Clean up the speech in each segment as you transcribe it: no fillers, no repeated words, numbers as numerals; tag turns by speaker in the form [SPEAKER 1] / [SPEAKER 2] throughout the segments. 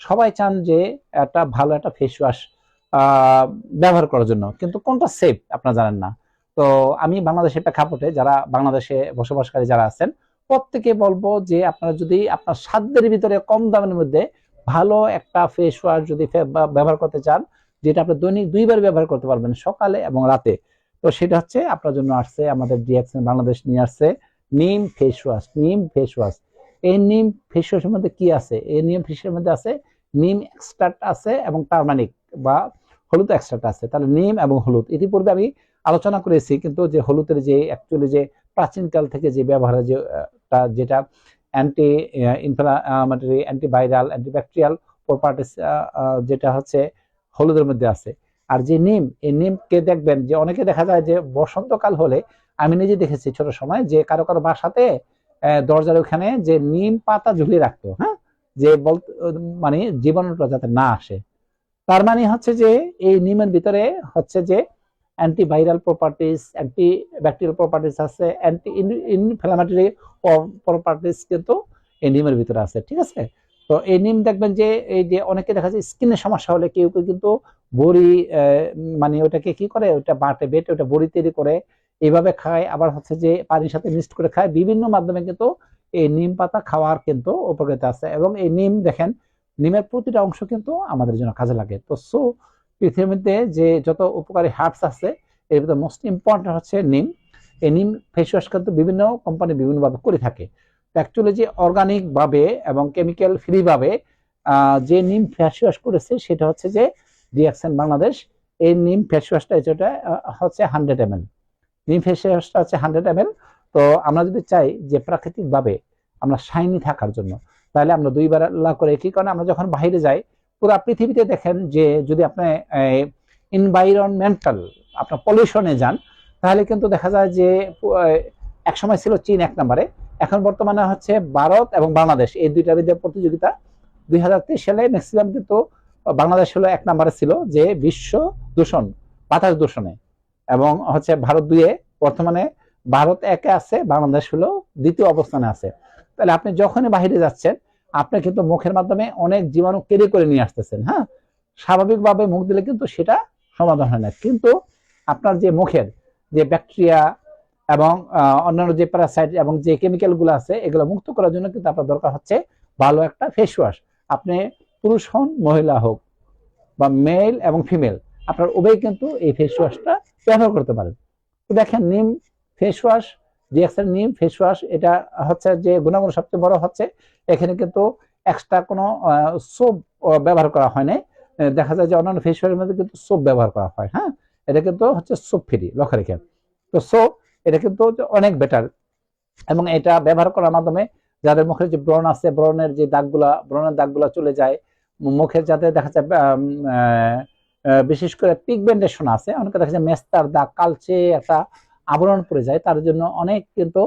[SPEAKER 1] সবাই চান যে একটা ভালো একটা ফেস ওয়াশ ব্যবহার করার জন্য, কিন্তু কোনটা সেফ আপনারা জানেন না। তো আমি বাংলাদেশের প্রেক্ষাপটে যারা বাংলাদেশে বসবাসকারী যারা আছেন প্রত্যেকে বলবো যে আপনারা যদি আপনার সাধ্যের ভিতরে কম দামের মধ্যে ভালো একটা ফেস ওয়াশ যদি ব্যবহার করতে চান, যেটা আপনি দৈনিক 2 বার ব্যবহার করতে পারবেন, সকালে এবং রাতে, তো সেটা হচ্ছে আপনার জন্য আসছে আমাদের ডিএক্সএন বাংলাদেশ নিয়ে আসছে নিম ফেস ওয়াশ। নিম ফেস ওয়াশ, এই নিম ফেস ওয়াশের মধ্যে কি আছে? এই নিম ফেস ওয়াশের মধ্যে আছে নিম এক্সট্রাক্ট আছে এবং টারমারিক বা হলুদ এক্সট্রাক্ট আছে। তাহলে নিম এবং হলুদ ইতিপূর্বে আমি আলোচনা করেছি, কিন্তু যে হলুদের যে অ্যাকচুয়ালি যে প্রাচীনকাল থেকে যে ব্যবহারের যে যেটা anti inflammatory, antiviral, antibacterial properties যেটা হচ্ছে হলুদের মধ্যে আছে। আর যে নিম, এই নিমকে দেখবেন যে অনেকে দেখা যায় যে বসন্তকাল হলে, আমি নিজে দেখেছি ছোট সময় যে কারো কারো বাসাতে দরজার ওখানে যে নিম পাতা ঝুলিয়ে রাখতো, হ্যাঁ, যে বলতে মানে জীবাণুটা যাতে না আসে। তার মানে হচ্ছে যে এই নিমের ভিতরে হচ্ছে যে antiviral properties, anti bacterial properties আছে, অ্যান্টি ইনফ্লামেটরি প্রপার্টিস কিন্তু এই নিমের ভিতরে আছে, ঠিক আছে। তো এই নিম দেখবেন যে এই যে অনেকে দেখা যায় স্কিনের সমস্যা হলে কেউ কেউ কিন্তু বড়ি মানে ওটাকে কি করে, ওটা বাটে বেটে ওটা বড়ি তৈরি করে এইভাবে খায়, আবার হচ্ছে যে পানির সাথে মিক্সড করে খায়। বিভিন্ন মাধ্যমে কিন্তু এই নিম পাতা খাওয়ার কিন্তু উপকারিতা আছে। এবং এই নিম দেখেন, নিমের প্রতিটা অংশ কিন্তু আমাদের জন্য কাজে লাগে। তো সো পৃথিবীর মধ্যে যে যত উপকারী হার্বস আছে এর ভিতরে মোস্ট ইম্পর্টেন্ট হচ্ছে নিম। এই নিম ফেস ওয়াশ কিন্তু বিভিন্ন কোম্পানি বিভিন্নভাবে করে থাকে। অ্যাকচুয়ালি যে অর্গানিক ভাবে এবং কেমিক্যাল ফ্রি ভাবে যে নিম ফেস ওয়াশ করেছে সেটা হচ্ছে যে ডিএক্সএন বাংলাদেশ। এই নিম ফেস ওয়াশটা যেটা হচ্ছে 100 ml, নিম ফেস ওয়াশটা হচ্ছে 100 ml। তো আমরা যদি চাই যে প্রাকৃতিক ভাবে আমরা শাইনি থাকার জন্য, তাহলে আমরা 2 বার করে, কি কারণে আমরা যখন বাইরে যাই পুরো পৃথিবীতে দেখেন যে যদি আপনি এনভায়রনমেন্টাল আপনার পলিউশনে যান, তাহলে কিন্তু দেখা যায় যে এক সময় ছিল চীন 1 নম্বরে, এখন বর্তমানে হচ্ছে ভারত এবং বাংলাদেশ, এই দুইটার মধ্যে প্রতিযোগিতা। 2023 সালে ম্যাক্সিমাম কিন্তু বাংলাদেশ হলো 1 নম্বরে ছিল যে বিশ্ব দূষণ, বাতাস দূষণে, এবং হচ্ছে ভারত 2-এ, বর্তমানে ভারত 1-এ আছে, বাংলাদেশ হলো 2য় অবস্থানে আছে। তাহলে আপনি যখনই বাইরে যাচ্ছেন আপনি কিন্তু মুখের মাধ্যমে অনেক জীবাণু কেড়ে করে নিয়ে আসতেছেন, হ্যাঁ। স্বাভাবিকভাবে মুখ দিলে কিন্তু সেটা সমাধান হয় না, কিন্তু আপনার যে মুখের যে ব্যাকটেরিয়া এবং অন্যান্য যে প্যারাসাইট এবং যে কেমিক্যাল গুলো আছে এগুলো মুক্ত করার জন্য কিন্তু আপনার দরকার হচ্ছে ভালো একটা ফেস ওয়াশ। আপনি পুরুষ হন মহিলা হোক বা মেল এবং ফিমেল, আপনার উভয় কিন্তু এই ফেস ওয়াশটা ব্যবহার করতে পারেন। তো দেখেন নিম ফেস ওয়াশ, ডিএক্সএন নিম ফেস ওয়াশ, এটা হচ্ছে যে গুণাগুণ সবচেয়ে বড় হচ্ছে এখানে কিন্তু এক্সট্রা কোনো সোপ ব্যবহার করা হয় নাই। দেখা যায় যে অন্যান্য ফেস ওয়াশের মধ্যে কিন্তু সোপ ব্যবহার করা হয়, হ্যাঁ, এটা কিন্তু হচ্ছে সোপ ফ্রি, লক্ষ্য রেখে। তো সোপ এটা কিন্তু অনেক বেটার, এবং এটা ব্যবহার করার মাধ্যমে যাদের মুখের যে ব্রণ আছে, ব্রণের যে দাগগুলা, ব্রণের দাগগুলা চলে যায়। মুখের যাতে দেখা যায় বিশেষ করে পিগমেন্টেশন আছে, অনেকে দেখা যায় মেস্তার দাগ, কালচে একটা আবরণ পড়ে যায়, তার জন্য অনেক কিন্তু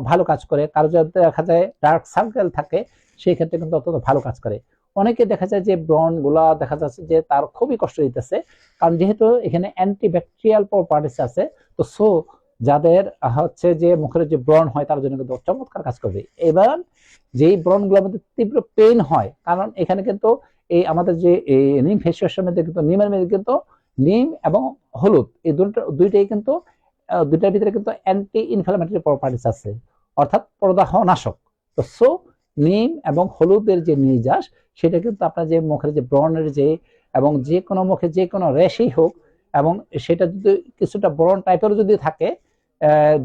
[SPEAKER 1] ভালো কাজ করে। কারো যদি দেখা যায় ডার্ক সার্কেল থাকে সেই ক্ষেত্রে কিন্তু অত্যন্ত ভালো কাজ করে। অনেকে দেখা যায় যে ব্রণ গুলা দেখা যাচ্ছে যে তার খুবই কষ্ট দিতেছে, কারণ যেহেতু এখানে অ্যান্টিব্যাকটেরিয়াল প্রপার্টিস আছে। তো সো যাদের হচ্ছে যে মুখের যে ব্রণ হয় তার জন্য কিন্তু চমৎকার কাজ করবে। এবার যেই ব্রণ গুলোর মধ্যে তীব্র পেইন হয়, কারণ এখানে কিন্তু এই আমাদের যে নিম ফেস ওয়াশের মধ্যে কিন্তু নিমের মধ্যে কিন্তু নিম এবং হলুদ এই দুইটাই কিন্তু দুইটার ভিতরে কিন্তু অ্যান্টি ইনফ্লামেটরি প্রপার্টিস আছে, অর্থাৎ প্রদাহ নাশক। তো সো নিম এবং হলুদের যে নির্যাস সেটা কিন্তু আপনার যে মুখের যে ব্রণের যে এবং যে কোনো মুখে যে কোনো র্যাশই হোক, এবং সেটা যদি কিছুটা ব্রণ টাইপের যদি থাকে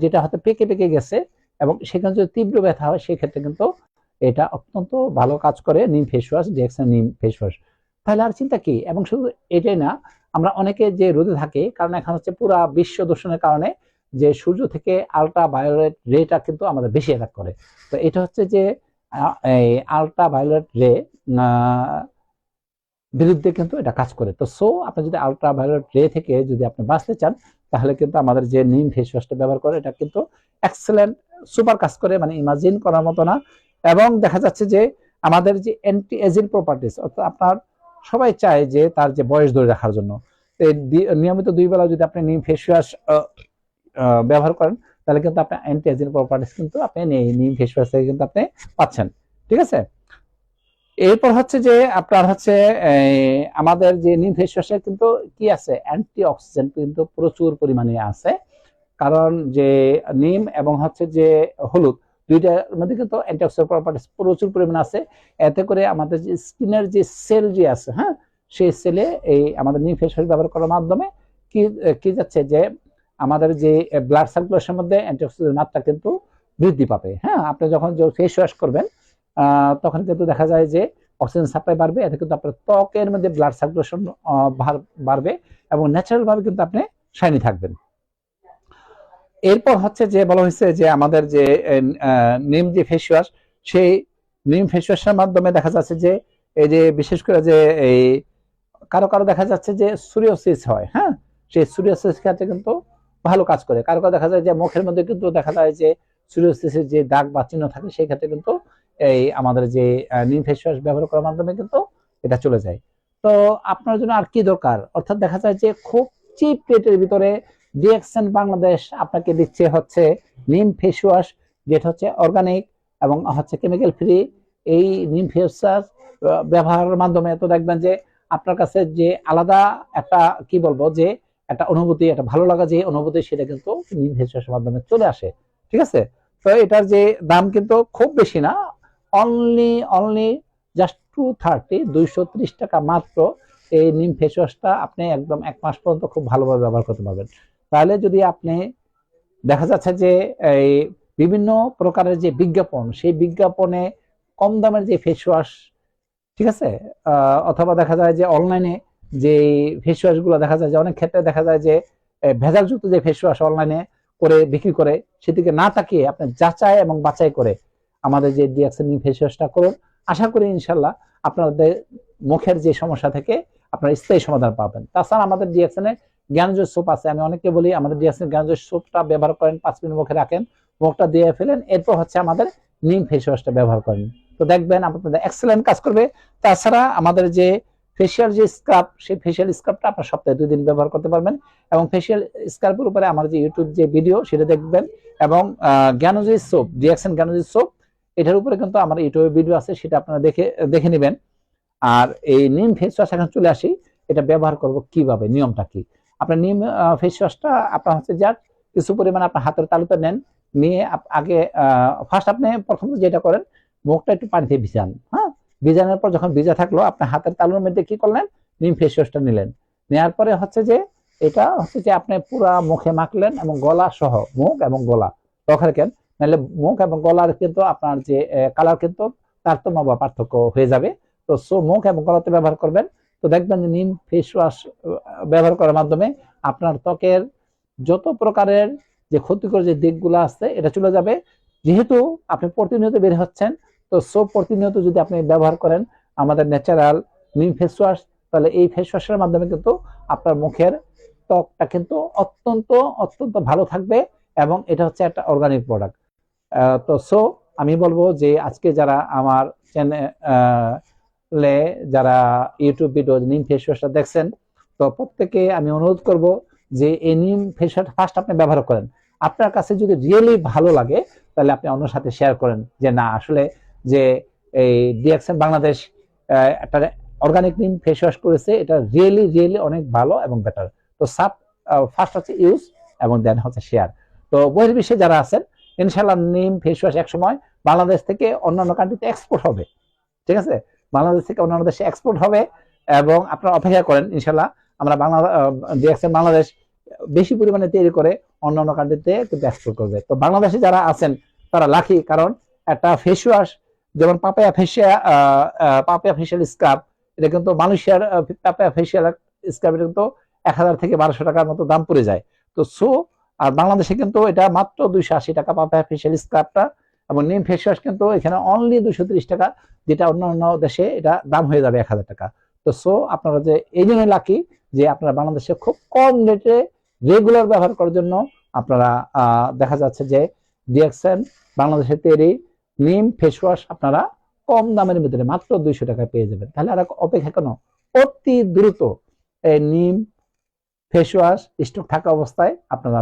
[SPEAKER 1] যেটা হয়তো পেকে পেকে গেছে এবং সেখানে যদি তীব্র ব্যথা হয় সেক্ষেত্রে কিন্তু এটা অত্যন্ত ভালো কাজ করে নিম ফেস ওয়াশ, ডিএক্সএন নিম ফেস ওয়াশ। তাহলে আর চিন্তা কি? এবং শুধু এটাই না, আমরা অনেকে যে রোদে থাকি, কারণ এখন হচ্ছে পুরা বিশ্ব দূষণের কারণে যে সূর্য থেকে আলট্রা ভায়োলেট রেটা কিন্তু আমাদের বেশি অ্যাটাক করে। তো এটা হচ্ছে যে আলট্রা ভায়োলেট রে বিরুদ্ধে কিন্তু এটা কাজ করে। তো সো আপনি যদি আলট্রা ভায়োলেট রে থেকে যদি আপনি বাঁচতে চান তাহলে কিন্তু আমাদের যে নিম ফেস ওয়াশটা ব্যবহার করে এটা কিন্তু এক্সেলেন্ট সুপার কাজ করে, মানে ইমাজিন করার মতো না। এবং দেখা যাচ্ছে যে আমাদের যে অ্যান্টি এজিং প্রপার্টিস, অর্থাৎ আপনার সবাই চায় যে তার যে বয়স ধরে রাখার জন্য নিয়মিত 2 বেলা যদি আপনি নিম ফেস ওয়াশ ব্যবহার করেন তাহলে কিন্তু আপনি অ্যান্টি এজিং প্রপার্টিস কিন্তু আপনি নিম ফেস ওয়াশ থেকে কিন্তু আপনি পাচ্ছেন, ঠিক আছে। এরপর হচ্ছে যে আপনার হচ্ছে আমাদের যে নিম ফেস ওয়াশে কিন্তু কি আছে, অ্যান্টি অক্সিডেন্ট কিন্তু প্রচুর পরিমাণে আছে। কারণ যে নিম এবং হচ্ছে যে হলুদ, দুইটার মধ্যে কিন্তু অ্যান্টিঅক্সিডেন্ট প্রপার্টিস প্রচুর পরিমাণে আছে। এতে করে আমাদের যে স্কিনের যে সেল যে আছে, হ্যাঁ, সেই সেলে এই আমাদের নিম ফেস ওয়াশ ব্যবহার করার মাধ্যমে কি কি যাচ্ছে যে আমাদের যে ব্লাড সার্কুলেশনের মধ্যে অ্যান্টিঅক্সিডেন্ট মাত্রা কিন্তু বৃদ্ধি পাবে। হ্যাঁ, আপনি যখন ফেস ওয়াশ করবেন তখন কিন্তু দেখা যায় যে অক্সিজেন সাপ্লাই বাড়বে, এতে কিন্তু আপনার ত্বকের মধ্যে ব্লাড সার্কুলেশন বাড়বে এবং ন্যাচারাল ভাবে কিন্তু আপনি শাইনি থাকবেন। এরপর হচ্ছে যে বলা হয়েছে যে আমাদের যে নিম যে ফেস ওয়াশ, সেই নিম ফেস ওয়াশের মাধ্যমে দেখা যাচ্ছে যে এই যে বিশেষ করে যে এই কারো কারো দেখা যাচ্ছে যে সোরিয়াসিস হয়, হ্যাঁ, সেই সোরিয়াসিস ক্ষেত্রে কিন্তু ভালো কাজ করে। কারো কারো দেখা যায় যে মুখের মধ্যে কিন্তু দেখা যায় যে সোরিয়াসিসের যে দাগ বা চিহ্ন থাকে, সেই ক্ষেত্রে কিন্তু এই আমাদের যে নিম ফেস ওয়াশ ব্যবহার করার মাধ্যমে কিন্তু এটা চলে যায়। তো আপনার জন্য আর কি দরকার, অর্থাৎ দেখা যায় যে খুব চিপ রেটের ভিতরে ডিএক্সএন বাংলাদেশ আপনাকে দিচ্ছে হচ্ছে নিম ফেস ওয়াশ, যেটা হচ্ছে অর্গানিক এবং হচ্ছে কেমিক্যাল ফ্রি। এই নিম ফেস ওয়াশ ব্যবহারের মাধ্যমে তো দেখবেন যে আপনার কাছে যে আলাদা একটা কি বলবো যে একটা অনুভূতি, একটা ভালো লাগা যে অনুভূতি, সেটা কিন্তু নিম ফেস ওয়াশের মাধ্যমে চলে আসে। ঠিক আছে, তো এটার যে দাম কিন্তু খুব বেশি না, অনলি জাস্ট 230 টাকা মাত্র। এই নিম ফেস ওয়াশটা আপনি একদম 1 মাস পর্যন্ত খুব ভালোভাবে ব্যবহার করতে পারবেন। তাহলে যদি আপনি দেখা যাচ্ছে যে এই বিভিন্ন প্রকারের যে বিজ্ঞাপন, সেই বিজ্ঞাপনে কম দামের যে ফেস ওয়াশ, ঠিক আছে, অথবা দেখা যায় যে অনলাইনে যে ফেস ওয়াশ গুলো দেখা যায় যে অনেক ক্ষেত্রে দেখা যায় যে ভেজালযুক্ত যে ফেস ওয়াশ অনলাইনে করে বিক্রি করে, সেদিকে না তাকিয়ে আপনি যাচাই এবং বাছাই করে আমাদের যে ডিএক্সএন ফেস ওয়াশটা করুন। আশা করি ইনশাল্লাহ আপনাদের মুখের যে সমস্যা থেকে আপনারা স্থায়ী সমাধান পাবেন। তাছাড়া আমাদের ডিএক্সএন এর জ্ঞানজয় সোপ আছে, আমি অনেককে বলি আমাদের ডিএক্সএন জ্ঞানজয় সোপটা ব্যবহার করেন, 5 মিনিট মুখে রাখেন, মুখটা দিয়ে ফেলেন, এরপর হচ্ছে আমাদের নিম ফেস ওয়াশটা ব্যবহার করেন, তো দেখবেন আপনাদের এক্সেলেন্ট কাজ করবে। তাছাড়া আমাদের যে ফেসিয়াল যে স্ক্রাব, সেই ফেসিয়াল স্ক্রাবটা আপনার সপ্তাহে 2 দিন ব্যবহার করতে পারবেন, এবং ফেসিয়াল স্ক্রাবের উপরে আমার যে ইউটিউব যে ভিডিও সেটা দেখবেন, এবং জ্ঞানজয়ী সোপ, ডিএক্সএন জ্ঞানজয়ী সোপ, এটার উপরে কিন্তু আমার ইউটিউবে ভিডিও আছে, সেটা আপনারা দেখে নেবেন। আর এই নিম ফেস ওয়াশ এখন চলে আসি, এটা ব্যবহার করব কিভাবে, নিয়মটা কি। আপনার নিম ফেস ওয়াশটা আপনার হচ্ছে যার কিছু পরিমাণ আপনার হাতের তালুতে নেন, নিয়ে আগে ফার্স্ট আপনি প্রথম যেটা করেন, মুখটা একটু পানিতে ভিজান। হ্যাঁ, ভিজানোর পর যখন ভিজা থাকলো, আপনার হাতের তালুর মধ্যে কি করলেন, নিম ফেস ওয়াশটা নিলেন। নেওয়ার পরে হচ্ছে যে এটা হচ্ছে যে আপনি পুরা মুখে মাখলেন এবং গলা সহ, মুখ এবং গলা তখন কেন, নাহলে মুখ এবং গলার কিন্তু আপনার যে কালার কিন্তু তারতম্য বা পার্থক্য হয়ে যাবে। তো মুখ এবং গলাতে ব্যবহার করবেন। তো দেখবেন যে নিম ফেস ওয়াশ ব্যবহার করার মাধ্যমে আপনার ত্বকের যত প্রকারের যে ক্ষতিকর যে দিকগুলো আছে এটা চলে যাবে। যেহেতু আপনি প্রতিনিয়ত বের হচ্ছেন, তো সোপ প্রতিনিয়ত যদি আপনি ব্যবহার করেন আমাদের ন্যাচারাল নিম ফেস ওয়াশ, তাহলে এই ফেস ওয়াশের মাধ্যমে কিন্তু আপনার মুখের ত্বকটা কিন্তু অত্যন্ত অত্যন্ত ভালো থাকবে, এবং এটা হচ্ছে একটা অর্গানিক প্রোডাক্ট। তো আমি বলবো যে আজকে যারা আমার চ্যানেলে যারা ইউটিউব ভিডিও নিম ফেস ওয়াশটা দেখছেন, তো প্রত্যেকে আমি অনুরোধ করব যে এই নিম ফেস ওয়াশ ফার্স্ট আপনি ব্যবহার করেন। আপনার কাছে যদি রিয়েলি ভালো লাগে, তাহলে আপনি অন্যের সাথে শেয়ার করেন যে না আসলে যে এই ডিএক্সএন বাংলাদেশ একটা অর্গানিক নিম ফেস ওয়াশ করেছে, এটা রিয়েলি অনেক ভালো এবং বেটার। তো ফার্স্ট হচ্ছে ইউজ এবং দেন হচ্ছে শেয়ার। তো বহির্বিশ্বে যারা আছেন, ইনশাআল্লাহ নিম ফেস ওয়াশ একসময় বাংলাদেশ থেকে অন্যান্য কান্ট্রিতে এক্সপোর্ট হবে। ঠিক আছে, বাংলাদেশ থেকে অন্যান্য দেশে এক্সপোর্ট হবে, এবং আপনারা অপেক্ষা করেন ইনশাআল্লাহ আমরা ডিএক্সএন বাংলাদেশ বেশি পরিমাণে তৈরি করে অন্যান্য কান্ট্রিতে কিন্তু এক্সপোর্ট করবে। তো বাংলাদেশে যারা আছেন তারা লাকি, কারণ একটা ফেস ওয়াশ যেমন পাপায়া ফেশিয়াল স্ক্রাব, এটা কিন্তু মালয়েশিয়ার পাপায়া ফেশিয়াল স্ক্রাব এটা কিন্তু 1000 থেকে 1200 টাকার মতো দাম পড়ে যায়। তো আর বাংলাদেশে কিন্তু এটা মাত্র 280 টাকা পাপায়া ফেশিয়াল স্ক্রাবটা, এবং নিম ফেস ওয়াশ কিন্তু এখানে অনলি 230 টাকা, যেটা অন্যান্য দেশে এটা দাম হয়ে যাবে 1000 টাকা। তো আপনারা যে এই জন্য লাকি যে আপনারা বাংলাদেশে খুব কম রেটে রেগুলার ব্যবহার করার জন্য আপনারা দেখা যাচ্ছে যে ডিএক্সএন বাংলাদেশের তৈরি নিম ফেস ওয়াশ আপনারা কম দামের ভিতরে মাত্র 200 টাকায় পেয়ে যাবেন। তাহলে আর অপেক্ষা কেন, অতি দ্রুত এই নিম ফেস ওয়াশ স্টক থাকা অবস্থায় আপনারা